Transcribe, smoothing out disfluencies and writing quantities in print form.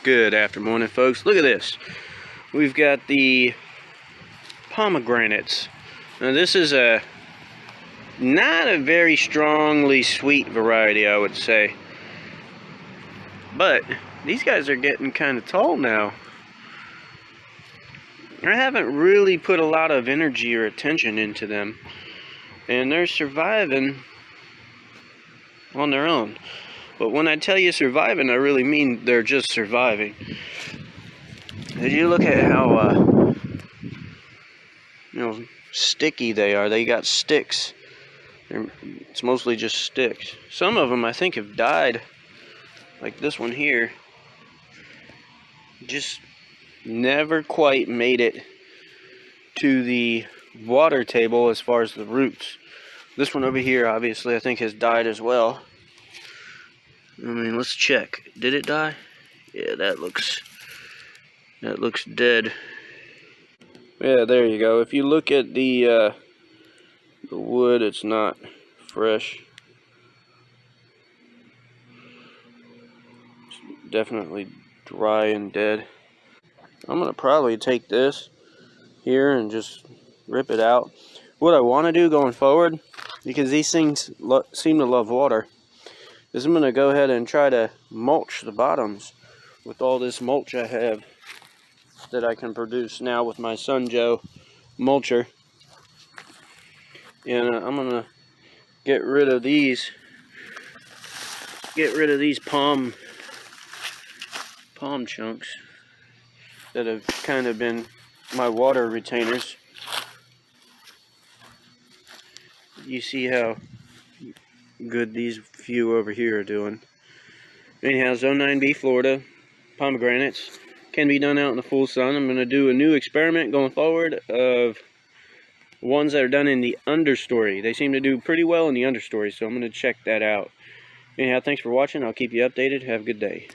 Good afternoon, folks. Look at this. We've got the pomegranates. Now this is not a very strongly sweet variety, I would say. But these guys are getting kind of tall now. I haven't really put a lot of energy or attention into them. And they're surviving on their own. But when I tell you surviving, I really mean they're just surviving. As you look at how sticky they are, they got sticks. It's mostly just sticks. Some of them I think have died, like this one here. Just never quite made it to the water table as far as the roots. This one over here obviously I think has died as well. I mean, let's check. Did it die? Yeah, that looks dead. Yeah, there you go. If you look at the wood, it's not fresh. It's definitely dry and dead. I'm gonna probably take this here and just rip it out. What I want to do going forward, because these things seem to love water, is I'm gonna go ahead and try to mulch the bottoms with all this mulch I have that I can produce now with my Sun Joe mulcher. And I'm gonna get rid of these palm chunks that have kind of been my water retainers. You see how good these few over here are doing. Anyhow, Zone 9B, Florida, pomegranates can be done out in the full sun. I'm going to do a new experiment going forward of ones that are done in the understory. They seem to do pretty well in the understory, so I'm going to check that out. Anyhow, thanks for watching. I'll keep you updated. Have a good day.